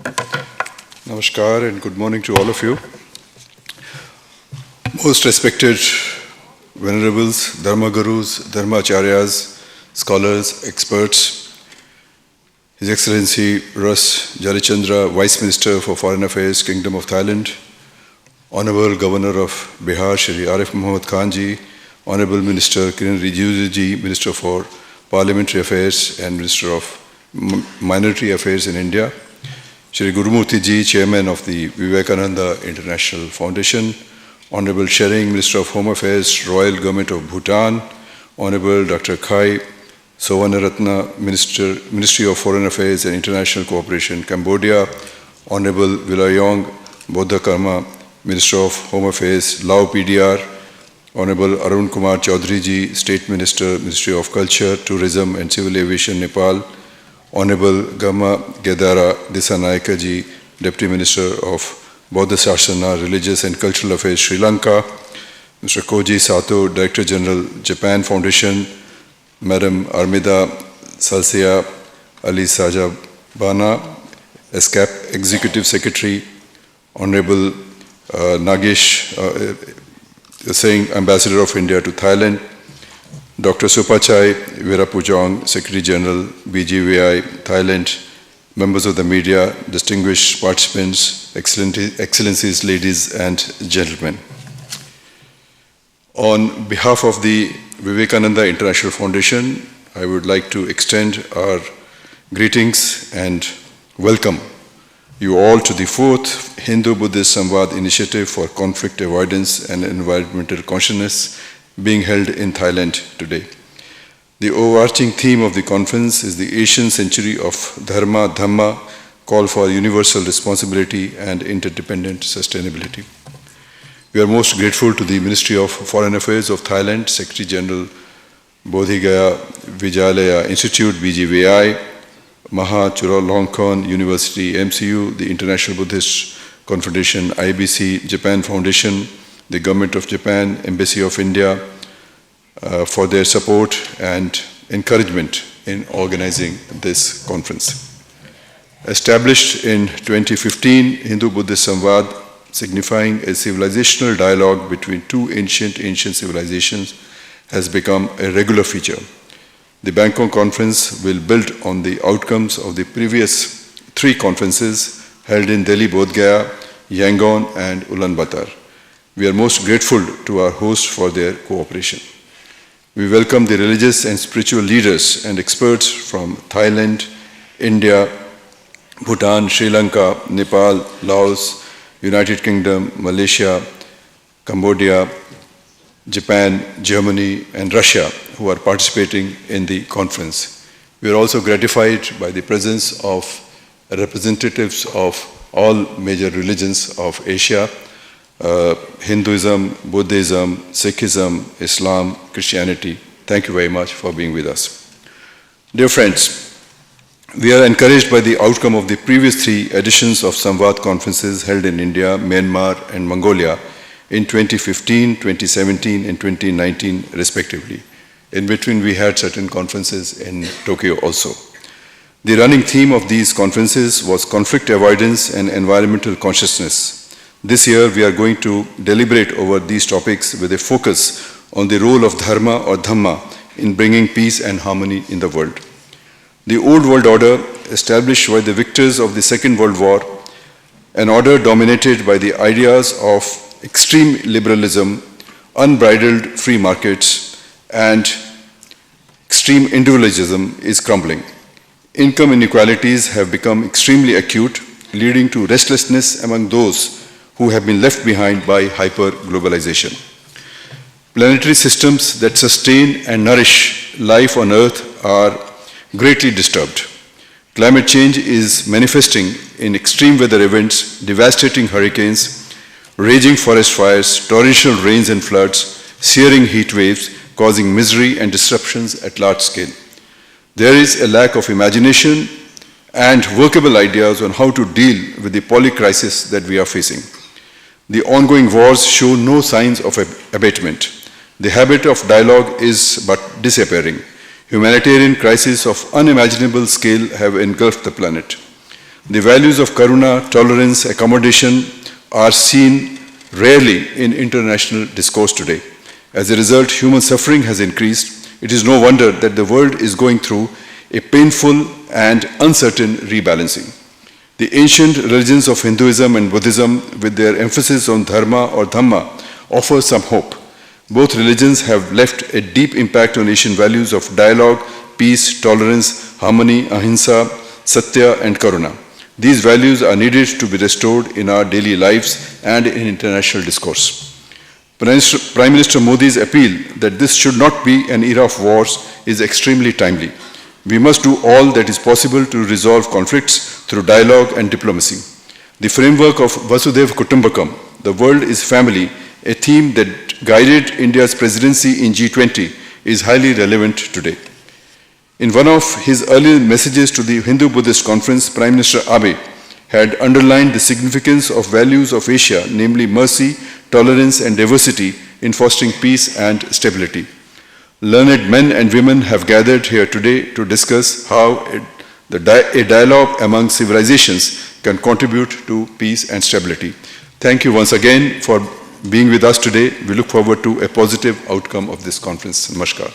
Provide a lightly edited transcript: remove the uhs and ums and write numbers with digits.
Namaskar and good morning to all of you. Most respected venerables, dharma gurus, dharma acharyas, scholars, experts, His Excellency Ras Jalichandra, Vice Minister for Foreign Affairs, Kingdom of Thailand, Honorable Governor of Bihar, Shri Arif Muhammad Khan ji, Honorable Minister Kiran Rijiju ji, Minister for Parliamentary Affairs and Minister of Minority Affairs in India, Shri Gurumurthy ji, Chairman of the Vivekananda International Foundation, Honorable Shering, Minister of Home Affairs, Royal Government of Bhutan, Honorable Dr. Khai Sovanaratna, Ministry of Foreign Affairs and International Cooperation, Cambodia, Honorable Vilayong Bodhakarma, Minister of Home Affairs, Lao PDR, Honorable Arun Kumar Chaudhary ji, State Minister, Ministry of Culture, Tourism and Civil Aviation, Nepal, Honorable Gama Gedara Dissanayake ji, Deputy Minister of Bodha Sasana, Religious and Cultural Affairs, Sri Lanka, Mr. Koji Sato, Director General, Japan Foundation, Madam Armida Salsia Ali Sajabana, ESCAP Executive Secretary, Honorable Nagesh Singh, Ambassador of India to Thailand, Dr. Supachai Virapujong, Secretary General, BGVI, Thailand, members of the media, distinguished participants, excellencies, ladies and gentlemen. On behalf of the Vivekananda International Foundation, I would like to extend our greetings and welcome you all to the 4th Hindu-Buddhist Samvad Initiative for Conflict Avoidance and Environmental Consciousness being held in Thailand today. The overarching theme of the conference is the Asian Century of Dharma Dhamma, call for universal responsibility and interdependent sustainability. We are most grateful to the Ministry of Foreign Affairs of Thailand, Secretary General Bodhigaya Vidyalaya Institute, BGVI, Maha Chulalongkorn University, MCU, the International Buddhist Confederation, IBC, Japan Foundation, the Government of Japan, Embassy of India, for their support and encouragement in organizing this conference. Established in 2015, Hindu-Buddhist Samvad, signifying a civilizational dialogue between two ancient civilizations, has become a regular feature. The Bangkok conference will build on the outcomes of the previous 3 conferences held in Delhi, Bodh Gaya, Yangon, and Ulaanbaatar. We are most grateful to our hosts for their cooperation. We welcome the religious and spiritual leaders and experts from Thailand, India, Bhutan, Sri Lanka, Nepal, Laos, United Kingdom, Malaysia, Cambodia, Japan, Germany, and Russia, who are participating in the conference. We are also gratified by the presence of representatives of all major religions of Asia, Hinduism, Buddhism, Sikhism, Islam, Christianity. Thank you very much for being with us. Dear friends, we are encouraged by the outcome of the previous 3 editions of Samvad conferences held in India, Myanmar, and Mongolia in 2015, 2017, and 2019, respectively. In between, we had certain conferences in Tokyo also. The running theme of these conferences was conflict avoidance and environmental consciousness. This year, we are going to deliberate over these topics with a focus on the role of Dharma or Dhamma in bringing peace and harmony in the world. The old world order, established by the victors of the Second World War, an order dominated by the ideas of extreme liberalism, unbridled free markets, and extreme individualism, is crumbling. Income inequalities have become extremely acute, leading to restlessness among those who have been left behind by hyper-globalization. Planetary systems that sustain and nourish life on Earth are greatly disturbed. Climate change is manifesting in extreme weather events, devastating hurricanes, raging forest fires, torrential rains and floods, searing heat waves, causing misery and disruptions at large scale. There is a lack of imagination and workable ideas on how to deal with the polycrisis that we are facing. The ongoing wars show no signs of abatement. The habit of dialogue is but disappearing. Humanitarian crises of unimaginable scale have engulfed the planet. The values of karuna, tolerance, accommodation are seen rarely in international discourse today. As a result, human suffering has increased. It is no wonder that the world is going through a painful and uncertain rebalancing. The ancient religions of Hinduism and Buddhism, with their emphasis on dharma or dhamma, offer some hope. Both religions have left a deep impact on Asian values of dialogue, peace, tolerance, harmony, ahimsa, satya, and karuna. These values are needed to be restored in our daily lives and in international discourse. Prime Minister Modi's appeal that this should not be an era of wars is extremely timely. We must do all that is possible to resolve conflicts through dialogue and diplomacy. The framework of Vasudhaiva Kutumbakam, the world is family, a theme that guided India's presidency in G20, is highly relevant today. In one of his earlier messages to the Hindu-Buddhist conference, Prime Minister Abe had underlined the significance of values of Asia, namely mercy, tolerance, and diversity in fostering peace and stability. Learned men and women have gathered here today to discuss how a dialogue among civilizations can contribute to peace and stability. Thank you once again for being with us today. We look forward to a positive outcome of this conference. Namaskar.